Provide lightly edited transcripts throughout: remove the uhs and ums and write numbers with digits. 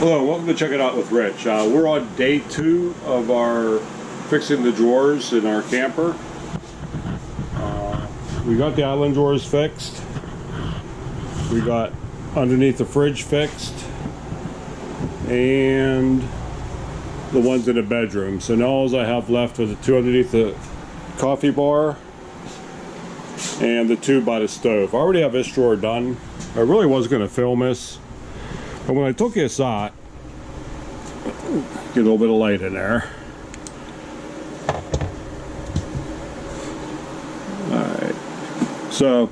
Hello, welcome to Check It Out with Rich. We're on day 2 of our fixing the drawers in our camper. We got the island drawers fixed. We got underneath the fridge fixed. And the ones in the bedroom. So now all I have left are the 2 underneath the coffee bar and the 2 by the stove. I already have this drawer done. I really was going to film this. But when I took this out, get a little bit of light in there. Alright, so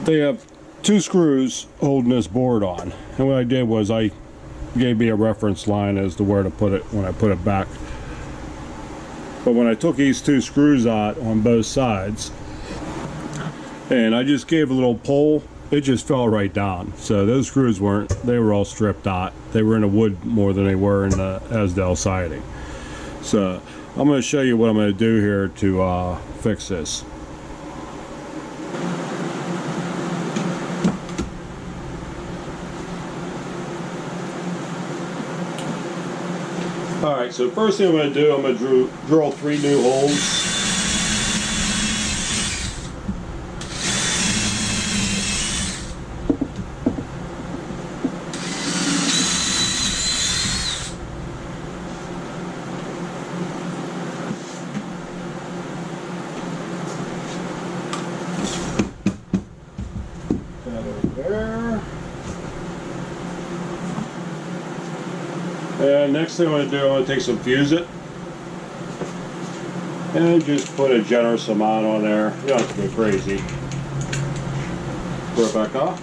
they have 2 screws holding this board on. And what I did was I gave me a reference line as to where to put it when I put it back. But when I took these 2 screws out on both sides, and I just gave a little pull, it just fell right down. So those screws weren't, they were all stripped out. They were in the wood more than they were in the Azdel siding. So I'm going to show you what I'm going to do here to fix this. Alright, so first thing I'm going to do, I'm going to drill 3 new holes. And next thing I'm going to do, I'm going to take some Fuse-It and just put a generous amount on there. You don't have to go crazy. Rebecca,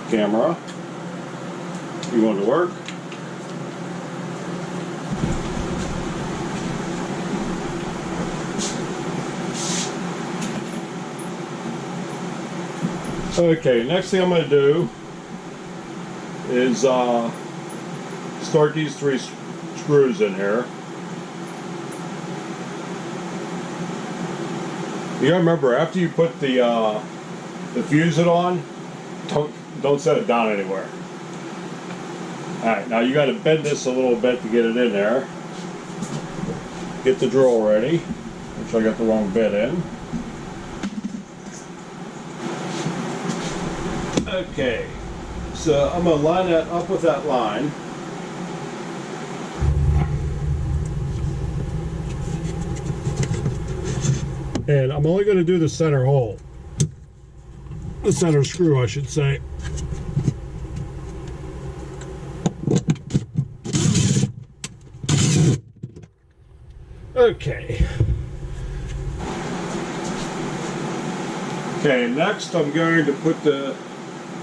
camera, you want to work? Okay, next thing I'm going to do is start these 3 screws in here. You gotta remember, after you put the Fuse-It on, don't set it down anywhere. Alright, now you gotta bend this a little bit to get it in there. Get the drill ready, which I got the wrong bit in. Okay. So I'm going to line that up with that line. And I'm only going to do the center hole. The center screw, I should say. Okay. Okay, next I'm going to put the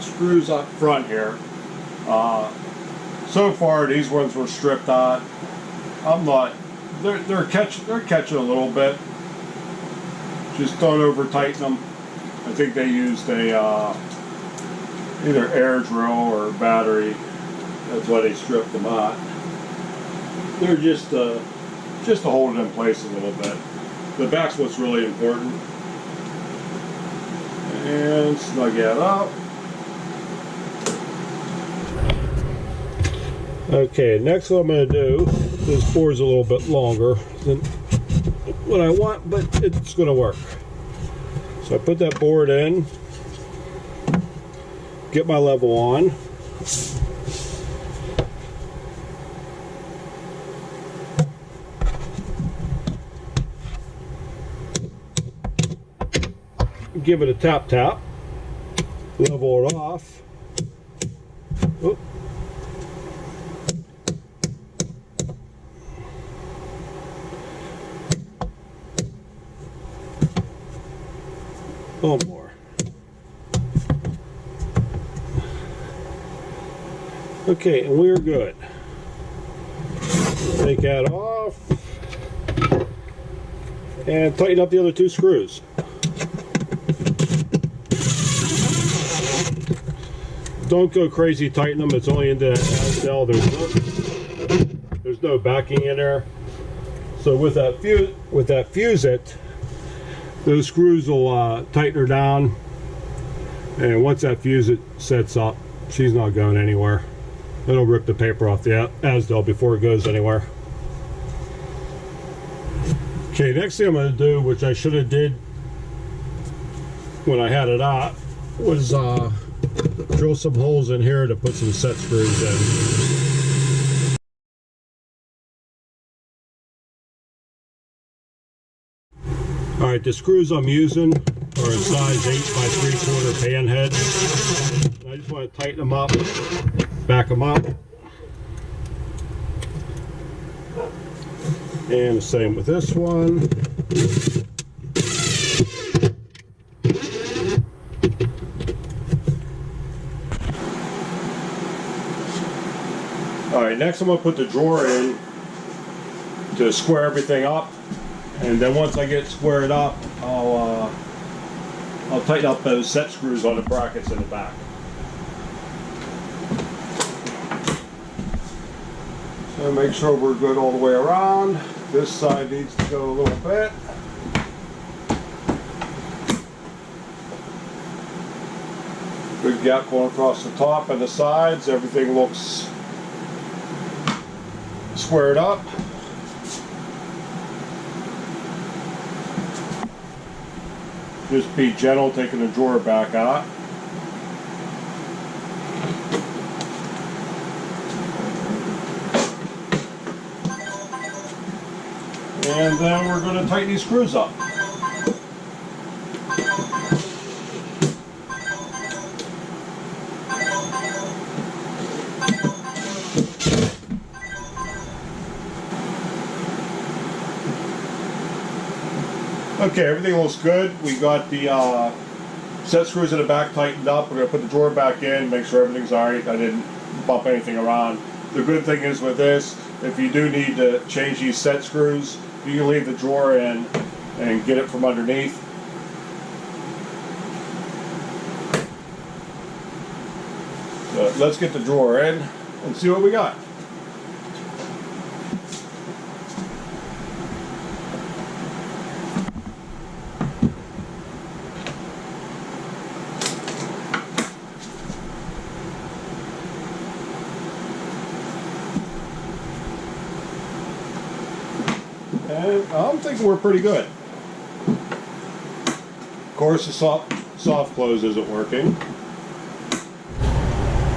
screws up front here. So far these ones were stripped out. I'm not, they're catching a little bit. Just don't over tighten them. I think they used a either air drill or battery. That's why they stripped them out. They're just to hold it in place a little bit. The back's what's really important. And snug that up. Okay, next what I'm going to do, this board's a little bit longer than what I want, but it's going to work. So I put that board in, get my level on. Give it a tap, level it off. Oop. A little more. Okay, and we're good. Take that off and tighten up the other 2 screws. Don't go crazy tighten them. It's only into that Azdel. There's no backing in there. So with that Fuse-It, those screws will tighten her down, and once that Fuse-It sets up, she's not going anywhere. It'll rip the paper off the Azdel before it goes anywhere. Okay, next thing I'm going to do, which I should have did when I had it out, was drill some holes in here to put some set screws in. Alright, the screws I'm using are a size 8x3/4 pan head. I just want to tighten them up, back them up. And the same with this one. Alright, next I'm going to put the drawer in to square everything up. And then once I get squared up, I'll tighten up those set screws on the brackets in the back. So make sure we're good all the way around. This side needs to go a little bit. Good gap going across the top and the sides. Everything looks squared up. Just be gentle taking the drawer back out. And then we're going to tighten these screws up. Okay, everything looks good. We got the set screws in the back tightened up. We're going to put the drawer back in, make sure everything's alright. I didn't bump anything around. The good thing is with this, if you do need to change these set screws, you can leave the drawer in and get it from underneath. So let's get the drawer in and see what we got. And I'm thinking we're pretty good. Of course, the soft close isn't working.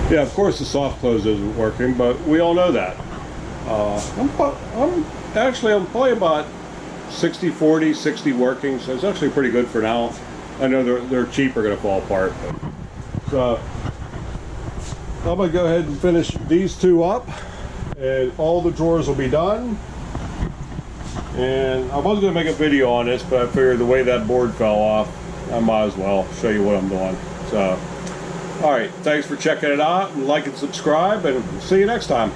Yeah, of course the soft close isn't working, but we all know that. I'm probably about 60-40, 60 working, so it's actually pretty good for now. I know they're cheap are going to fall apart. But. So I'm going to go ahead and finish these two up, and all the drawers will be done. And I was going to make a video on this, but I figured the way that board fell off, I might as well show you what I'm doing. So, alright, thanks for checking it out, and like and subscribe, and see you next time.